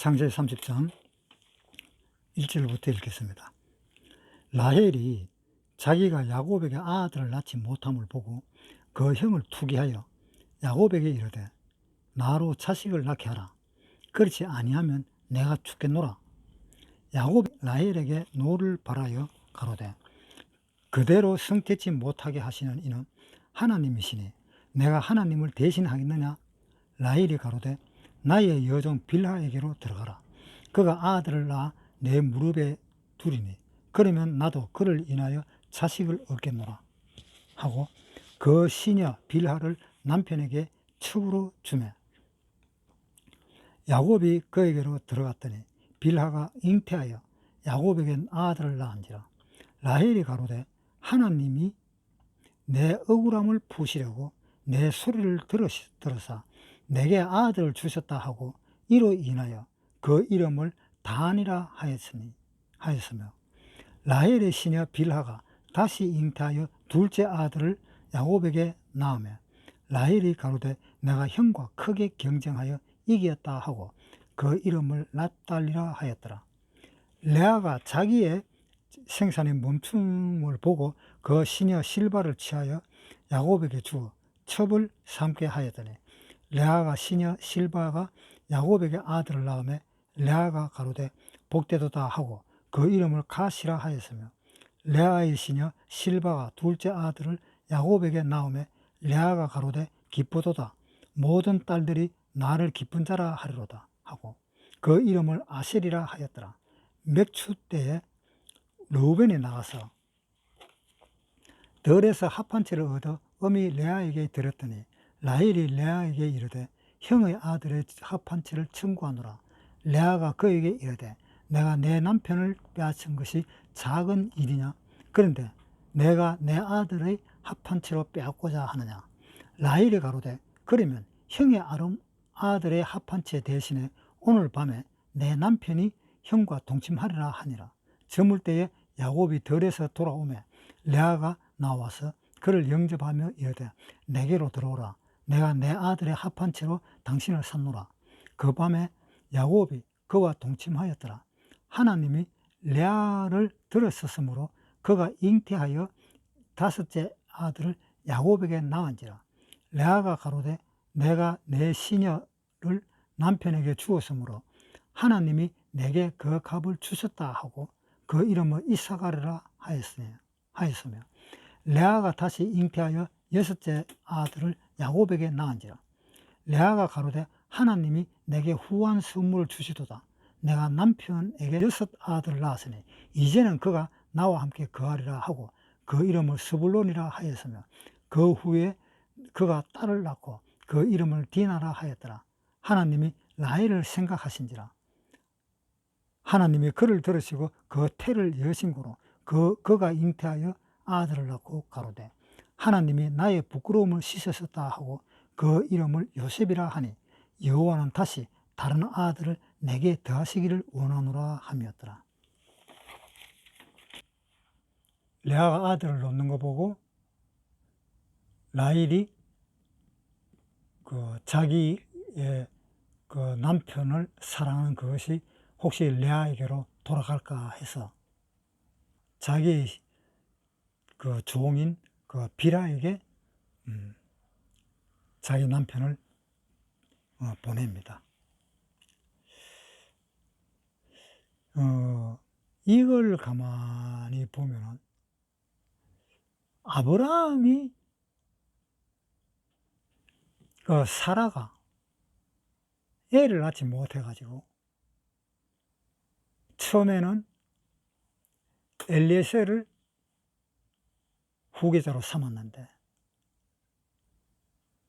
창세기 30장 1절부터 읽겠습니다. 라헬이 자기가 야곱에게 아들을 낳지 못함을 보고 그 형을 투기하여 야곱에게 이르되 나로 자식을 낳게 하라. 그렇지 아니하면 내가 죽겠노라. 야곱이 라헬에게 노를 바라여 가로되 그대로 성태치 못하게 하시는 이는 하나님이시니 내가 하나님을 대신하겠느냐. 라헬이 가로되 나의 여종 빌하에게로 들어가라. 그가 아들을 낳아 내 무릎에 두리니 그러면 나도 그를 인하여 자식을 얻겠노라 하고 그 시녀 빌하를 남편에게 첩으로 주매 야곱이 그에게로 들어갔더니 빌하가 잉태하여 야곱에게 아들을 낳은지라. 라헬이 가로되 하나님이 내 억울함을 푸시려고 내 소리를 들으사 내게 아들을 주셨다 하고 이로 인하여 그 이름을 단이라 하였으며 라헬의 시녀 빌하가 다시 잉태하여 둘째 아들을 야곱에게 낳으며 라헬이 가로되 내가 형과 크게 경쟁하여 이겼다 하고 그 이름을 납달리라 하였더라. 레아가 자기의 생산의 멈춤을 보고 그 시녀 실바를 취하여 야곱에게 주어 첩을 삼게 하였더니 레아가 시녀 실바가 야곱에게 아들을 낳으며 레아가 가로되 복되도다 하고 그 이름을 가시라 하였으며 레아의 시녀 실바가 둘째 아들을 야곱에게 낳으며 레아가 가로되 기쁘도다 모든 딸들이 나를 기쁜 자라 하리로다 하고 그 이름을 아셀이라 하였더라. 맥추 때에 르우벤이 나가서 들에서 합한 채를 얻어 어미 레아에게 드렸더니 라헬이 레아에게 이르되 형의 아들의 합한 채를 청구하노라. 레아가 그에게 이르되 내가 내 남편을 빼앗은 것이 작은 일이냐. 그런데 내가 내 아들의 합한 채로 빼앗고자 하느냐. 라헬이 가로되 그러면 형의 아들의 합한 채 대신에 오늘 밤에 내 남편이 형과 동침하리라 하니라. 저물 때에 야곱이 들에서 돌아오매 레아가 나와서 그를 영접하며 이르되 내게로 들어오라. 내가 내 아들의 합한 채로 당신을 삼노라. 그 밤에 야곱이 그와 동침하였더라. 하나님이 레아를 들었었으므로 그가 잉태하여 다섯째 아들을 야곱에게 낳은지라. 레아가 가로되 내가 내 시녀를 남편에게 주었으므로 하나님이 내게 그 값을 주셨다 하고 그 이름을 이사가리라 하였으며 레아가 다시 잉태하여 여섯째 아들을 야곱에게 낳은지라. 레아가 가로되 하나님이 내게 후한 선물을 주시도다. 내가 남편에게 여섯 아들을 낳았으니 이제는 그가 나와 함께 거하리라 하고 그 이름을 스불론이라 하였으며 그 후에 그가 딸을 낳고 그 이름을 디나라 하였더라. 하나님이 라헬을 생각하신지라. 하나님이 그를 들으시고 그 태를 여신고로 그가 잉태하여 아들을 낳고 가로되 하나님이 나의 부끄러움을 씻으셨다 하고 그 이름을 요셉이라 하니 여호와는 다시 다른 아들을 내게 더하시기를 원하노라 함이었더라. 레아가 아들을 놓는 거 보고 라헬이 자기의 남편을 사랑하는 그것이 혹시 레아에게로 돌아갈까 해서 자기 종인 빌하에게 자기 남편을 보냅니다. 이걸 가만히 보면은 아브라함이 사라가 애를 낳지 못해가지고 처음에는 엘리에셀을 후계자로 삼았는데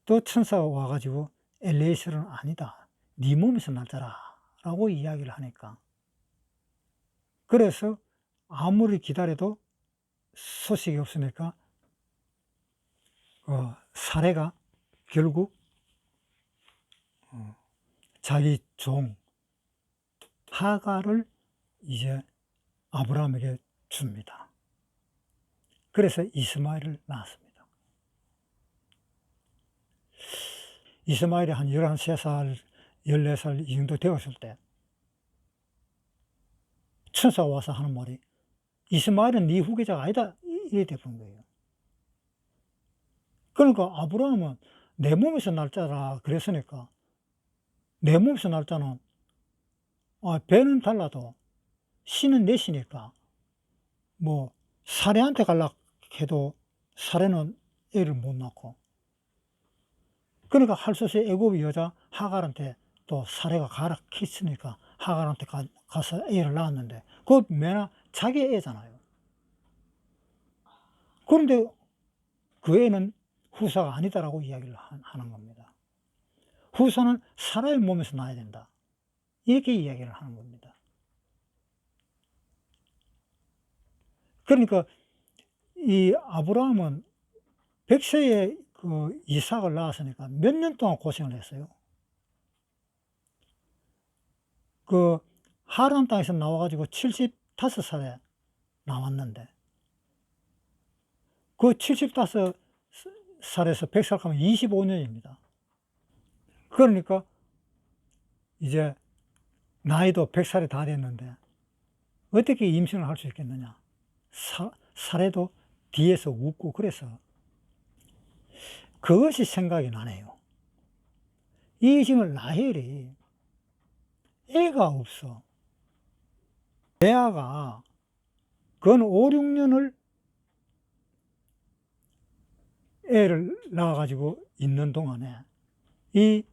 또 천사가 와가지고 엘리에셀은 아니다. 네 몸에서 낳자라 라고 이야기를 하니까 그래서 아무리 기다려도 소식이 없으니까 사레가 결국 자기 종 하갈을 이제 아브라함에게 줍니다. 그래서 이스마엘을 낳았습니다. 이스마엘이 한 13살, 14살 이 정도 되었을 때 천사가 와서 하는 말이 이스마엘은 네 후계자가 아니다. 이래 돼버린 거예요. 그러니까 아브라함은 내 몸에서 날 자라 그랬으니까 내 몸에서 날 자는 배는 달라도 씨는 넷이니까 뭐 사례한테 갈라 해도 사례는 애를 못 낳고 그러니까 할 수 없이 애굽의 여자 하갈한테 또 사례가 가라 했으니까 하갈한테 가서 애를 낳았는데 그 매나 자기 애잖아요. 그런데 그 애는 후사가 아니다라고 이야기를 하는 겁니다. 후사는 사라의 몸에서 나야 된다. 이렇게 이야기를 하는 겁니다. 그러니까 이 아브라함은 100세에 그 이삭을 낳았으니까 몇 년 동안 고생을 했어요. 그 하란 땅에서 나와가지고 75살에 나왔는데 그 75살에서 100살 하면 25년입니다. 그러니까 이제 나이도 100살이 다 됐는데 어떻게 임신을 할 수 있겠느냐. 사례도 뒤에서 웃고 그래서 그것이 생각이 나네요. 이 지금 라헬이 애가 없어. 레아가 건 5, 6년을 애를 낳아가지고 있는 동안에 이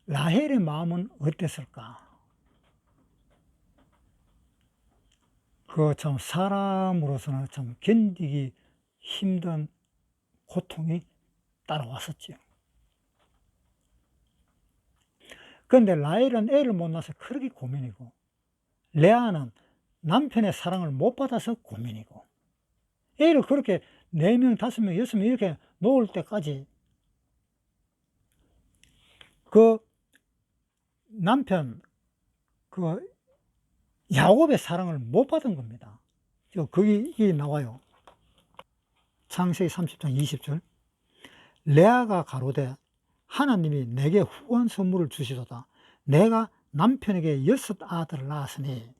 라헬의 마음은 어땠을까? 그 참 사람으로서는 참 견디기 힘든 고통이 따라왔었죠. 그런데 라헬은 애를 못 낳아서 그렇게 고민이고 레아는 남편의 사랑을 못 받아서 고민이고 애를 그렇게 4명, 5명, 6명 이렇게 놓을 때까지 그 남편 그 야곱의 사랑을 못 받은 겁니다. 거기 나와요. 창세기 30장 20절. 레아가 가로되 하나님이 내게 후한 선물을 주시도다. 내가 남편에게 6 아들을 낳았으니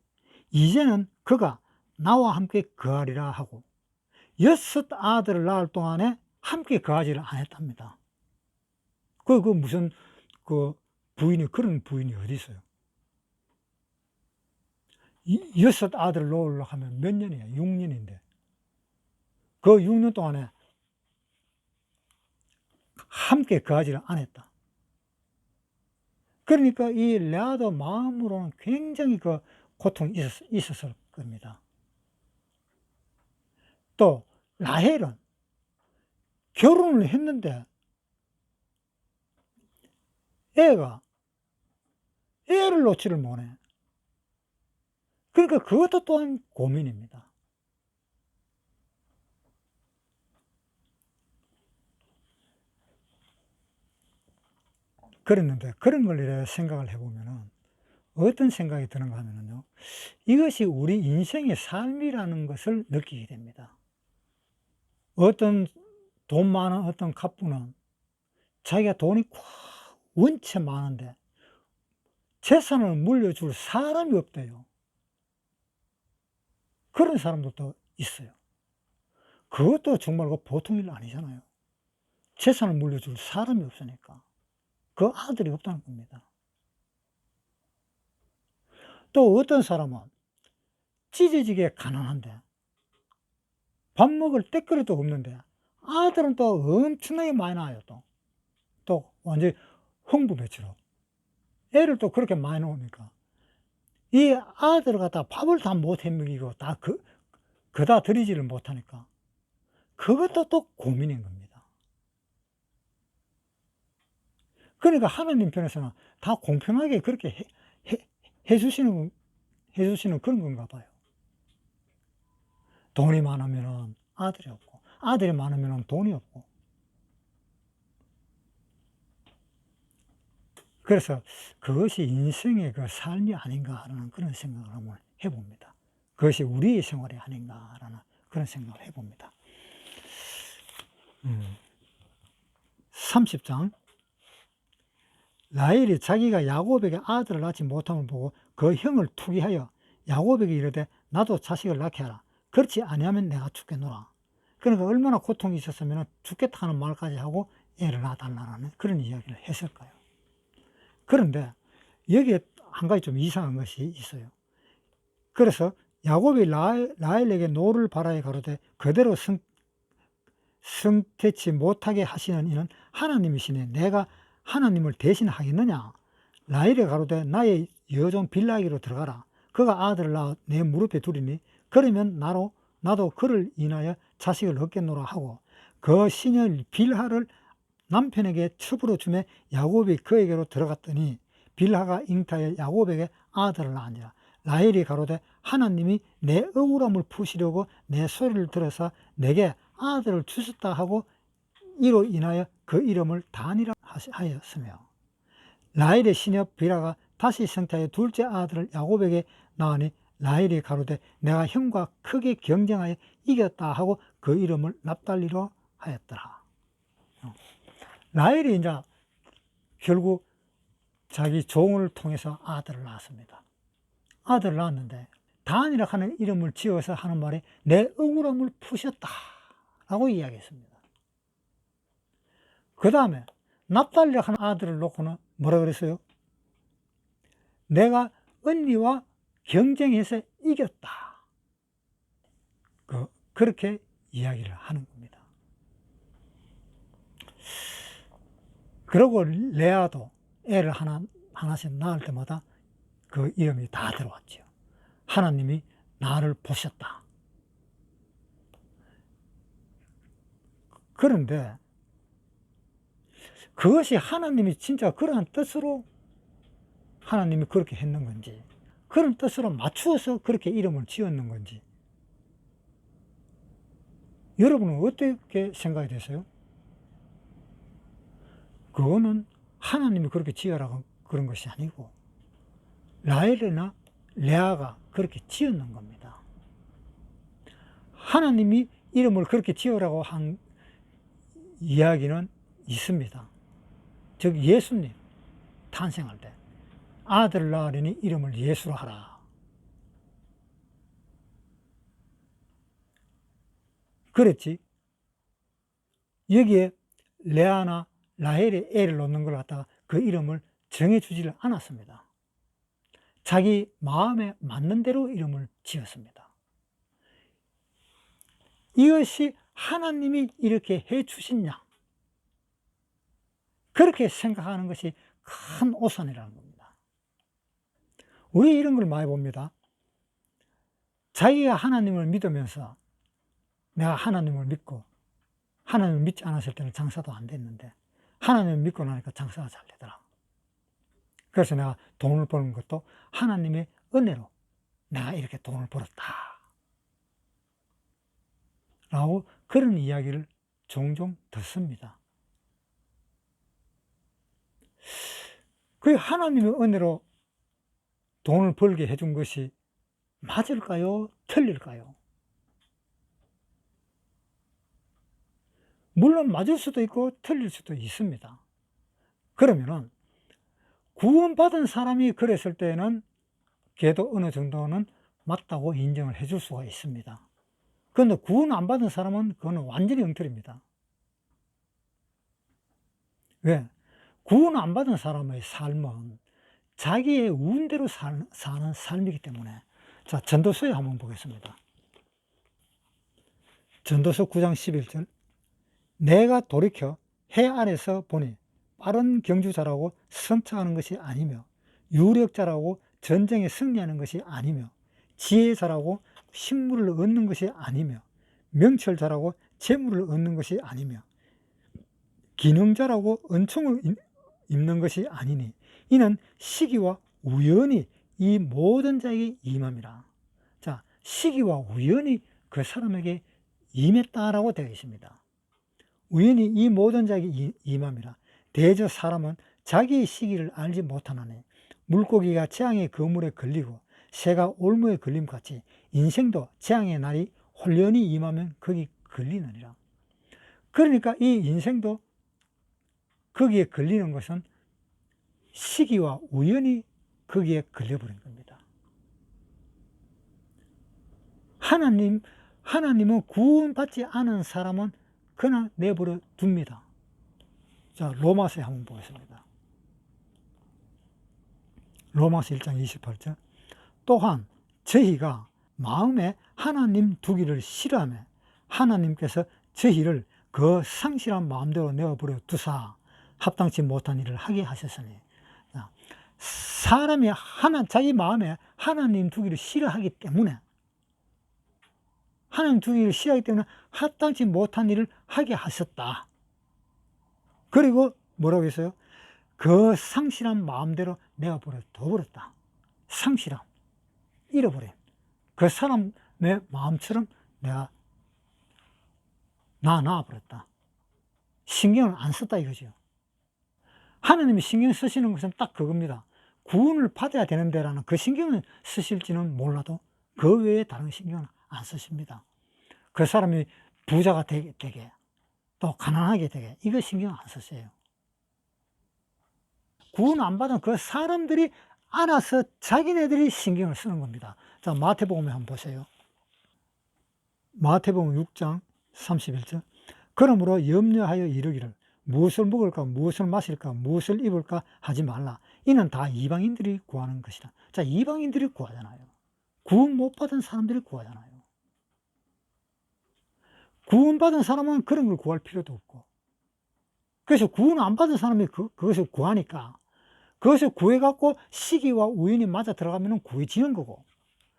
이제는 그가 나와 함께 거하리라 하고 6 아들을 낳을 동안에 함께 거하지를 않았답니다. 그 무슨 그 부인이 그런 부인이 어디 있어요? 6 아들을 낳으려고 하면 몇 년이에요? 6년인데 그 6년 동안에 함께 거하지를 않았다. 그러니까 이 레아도 마음으로는 굉장히 그 고통이 있었을 겁니다. 또 라헬은 결혼을 했는데 애를 놓지를 못해. 그러니까 그것도 또한 고민입니다. 그랬는데 그런 걸 이렇게 생각을 해보면은 어떤 생각이 드는가 하면요. 이것이 우리 인생의 삶이라는 것을 느끼게 됩니다. 어떤 돈 많은 어떤 갑부는 자기가 돈이 원체 많은데 재산을 물려줄 사람이 없대요. 그런 사람들도 있어요. 그것도 정말 보통 일 아니잖아요. 재산을 물려줄 사람이 없으니까. 그 아들이 없다는 겁니다. 또 어떤 사람은 찢어지게 가난한데 밥 먹을 때거리도 없는데 아들은 또 엄청나게 많이 낳아요. 또 완전히 흥부배치로 애를 또 그렇게 많이 낳으니까 이 아들을 갖다 밥을 다 못 해먹이고 다 그다 드리지를 못하니까 그것도 또 고민인 겁니다. 그러니까 하나님 편에서는 다 공평하게 그렇게 해주시는 그런 건가 봐요. 돈이 많으면 아들이 없고 아들이 많으면 돈이 없고 그래서 그것이 인생의 그 삶이 아닌가라는 그런 생각을 한번 해봅니다. 그것이 우리의 생활이 아닌가라는 그런 생각을 해봅니다. 30장 라헬이 자기가 야곱에게 아들을 낳지 못함을 보고 그 형을 투기하여 야곱에게 이르되 나도 자식을 낳게 하라. 그렇지 아니하면 내가 죽겠노라. 그러니까 얼마나 고통이 있었으면 죽겠다 하는 말까지 하고 애를 낳아달라는 그런 이야기를 했을까요? 그런데 여기에 한 가지 좀 이상한 것이 있어요. 그래서 야곱이 라헬에게 노를 바라에 가로되 그대로 성태치 못하게 하시는 이는 하나님이시니 내가 하나님을 대신하겠느냐. 라헬에 가로되 나의 여종 빌라에게로 들어가라. 그가 아들을 낳아 내 무릎에 두리니 그러면 나도 그를 인하여 자식을 얻겠노라 하고 그 시녀 빌하를 남편에게 첩으로 주매 야곱이 그에게로 들어갔더니 빌하가 잉타해 야곱에게 아들을 낳으니라. 라헬이 가로되 하나님이 내 억울함을 푸시려고 내 소리를 들어서 내게 아들을 주셨다 하고 이로 인하여 그 이름을 단이라 하였으며 라헬의 시녀 빌하가 다시 성태하여 둘째 아들을 야곱에게 낳으니 라헬이 가로되 내가 형과 크게 경쟁하여 이겼다 하고 그 이름을 납달리로 하였더라. 라헬이 이제 결국 자기 종을 통해서 아들을 낳았습니다. 아들을 낳았는데 단이라 하는 이름을 지어서 하는 말이 내 억울함을 푸셨다 라고 이야기했습니다. 그 다음에 납달리라 하는 아들을 놓고는 뭐라 그랬어요? 내가 언니와 경쟁해서 이겼다. 그렇게 이야기를 하는 겁니다. 그리고 레아도 애를 하나씩 낳을 때마다 그 이름이 다 들어왔죠. 하나님이 나를 보셨다. 그런데 그것이 하나님이 진짜 그러한 뜻으로 하나님이 그렇게 했는 건지, 그런 뜻으로 맞추어서 그렇게 이름을 지었는 건지, 여러분은 어떻게 생각이 되세요? 그거는 하나님이 그렇게 지으라고 그런 것이 아니고 라헬이나 레아가 그렇게 지었는 겁니다. 하나님이 이름을 그렇게 지으라고 한 이야기는 있습니다. 즉 예수님 탄생할 때 아들을 낳으려니 이름을 예수로 하라. 그랬지. 여기에 레아나 라헬의 애를 놓는 걸 갖다가 그 이름을 정해주지를 않았습니다. 자기 마음에 맞는 대로 이름을 지었습니다. 이것이 하나님이 이렇게 해 주시냐, 그렇게 생각하는 것이 큰 오산이라는 겁니다. 우리 이런 걸 많이 봅니다. 자기가 하나님을 믿으면서 내가 하나님을 믿고, 하나님을 믿지 않았을 때는 장사도 안 됐는데 하나님을 믿고 나니까 장사가 잘 되더라. 그래서 내가 돈을 버는 것도 하나님의 은혜로 내가 이렇게 돈을 벌었다 라고 그런 이야기를 종종 듣습니다. 그 하나님의 은혜로 돈을 벌게 해준 것이 맞을까요? 틀릴까요? 물론 맞을 수도 있고 틀릴 수도 있습니다. 그러면은 구원받은 사람이 그랬을 때는 걔도 어느 정도는 맞다고 인정을 해줄 수가 있습니다. 그런데 구원 안 받은 사람은 그거는 완전히 엉터리입니다. 왜? 구원 안 받은 사람의 삶은 자기의 운대로 사는 삶이기 때문에. 자, 전도서에 한번 보겠습니다. 전도서 9장 11절. 내가 돌이켜 해 아래서 보니 빠른 경주자라고 선창하는 것이 아니며 유력자라고 전쟁에 승리하는 것이 아니며 지혜자라고 식물을 얻는 것이 아니며 명철자라고 재물을 얻는 것이 아니며 기능자라고 은총을 입는 것이 아니니 이는 시기와 우연히 이 모든 자에게 임함이라. 자, 시기와 우연히 그 사람에게 임했다라고 되어 있습니다. 우연히 이 모든 자에게 임함이라. 대저 사람은 자기의 시기를 알지 못하나니 물고기가 재앙의 그물에 걸리고 새가 올무에 걸림같이 인생도 재앙의 날이 홀연히 임하면 거기 걸리느니라. 그러니까 이 인생도 거기에 걸리는 것은 시기와 우연히 거기에 걸려버린 겁니다. 하나님은 구원받지 않은 사람은 그냥 내버려 둡니다. 자, 로마서에 한번 보겠습니다. 로마서 1장 28절. 또한 저희가 마음에 하나님 두기를 싫어하며 하나님께서 저희를 그 상실한 마음대로 내어버려 두사 합당치 못한 일을 하게 하셨으니, 사람이 자기 마음에 하나님 두기를 싫어하기 때문에, 하나님 두기를 싫어하기 때문에 합당치 못한 일을 하게 하셨다. 그리고 뭐라고 했어요? 그 상실한 마음대로 내어버려 둬버렸다. 상실함, 잃어버린 그 사람의 마음처럼 내가 놔버렸다. 신경을 안 썼다 이거죠. 하나님이 신경 쓰시는 것은 딱 그겁니다. 구원을 받아야 되는데라는 그 신경을 쓰실지는 몰라도 그 외에 다른 신경은 안 쓰십니다. 그 사람이 부자가 되게 또 가난하게 되게 이거 신경 안 쓰세요. 구원 안 받은 그 사람들이 알아서 자기네들이 신경을 쓰는 겁니다. 자, 마태복음에 한번 보세요. 마태복음 6장 31절. 그러므로 염려하여 이르기를 무엇을 먹을까 무엇을 마실까 무엇을 입을까 하지 말라. 이는 다 이방인들이 구하는 것이다. 자, 이방인들이 구하잖아요. 구원 못 받은 사람들이 구하잖아요. 구원받은 사람은 그런 걸 구할 필요도 없고, 그래서 구원 안 받은 사람이 그것을 구하니까 그것을 구해갖고 시기와 우연히 맞아 들어가면 구해지는 거고,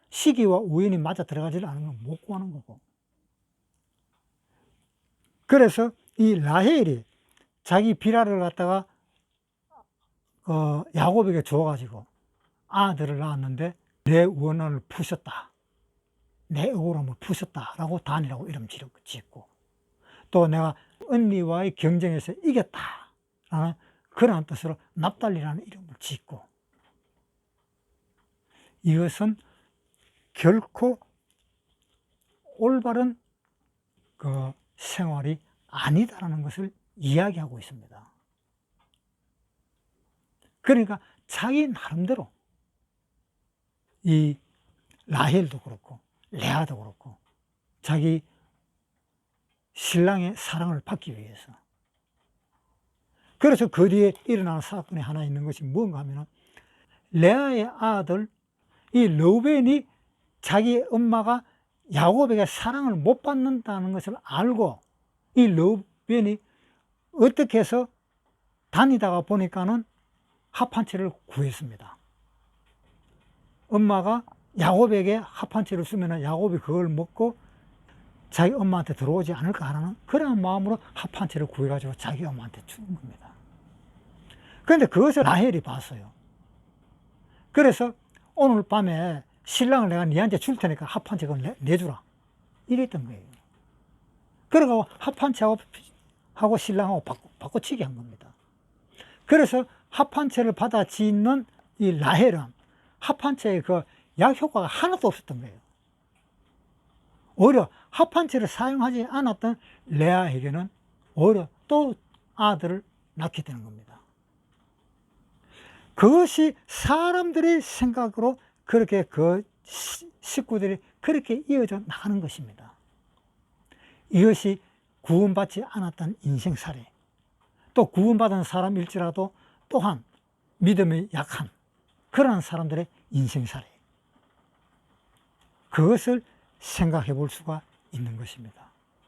시기와 우연히 맞아 들어가지 않으면 못 구하는 거고. 그래서 이 라헬이 자기 비라를 갖다가 야곱에게 줘가지고 아들을 낳았는데 내 원한을 푸셨다, 내 억울함을 푸셨다라고 단이라고 이름 짓고, 또 내가 언니와의 경쟁에서 이겼다라는 그러한 뜻으로 납달리라는 이름을 짓고, 이것은 결코 올바른 그 생활이 아니다라는 것을 이야기하고 있습니다. 그러니까 자기 나름대로 이 라헬도 그렇고 레아도 그렇고 자기 신랑의 사랑을 받기 위해서, 그래서 그 뒤에 일어나는 사건이 하나 있는 것이 뭔가 하면, 레아의 아들 이 르우벤이 자기 엄마가 야곱에게 사랑을 못 받는다는 것을 알고 이 르우벤이 어떻게 해서 다니다가 보니까는 합한 채를 구했습니다. 엄마가 야곱에게 합한 채를 쓰면 야곱이 그걸 먹고 자기 엄마한테 들어오지 않을까 하는 그런 마음으로 합한 채를 구해가지고 자기 엄마한테 주는 겁니다. 그런데 그것을 라헬이 봤어요. 그래서 오늘 밤에 신랑을 내가 니한테 줄 테니까 합한 채를 내주라 이랬던 거예요. 그러고 합한 채하고 신랑하고 바꿔치기 한 겁니다. 그래서 합한 채를 받아 짓는 이 라헬은 합한 채의 그 약효과가 하나도 없었던 거예요. 오히려 합한 채를 사용하지 않았던 레아에게는 오히려 또 아들을 낳게 되는 겁니다. 그것이 사람들의 생각으로 그렇게 그 식구들이 그렇게 이어져 나가는 것입니다. 이것이 구원받지 않았던 인생살이, 또 구원받은 사람일지라도 또한 믿음이 약한 그러한 사람들의 인생살이, 그것을 생각해 볼 수가 있는 것입니다.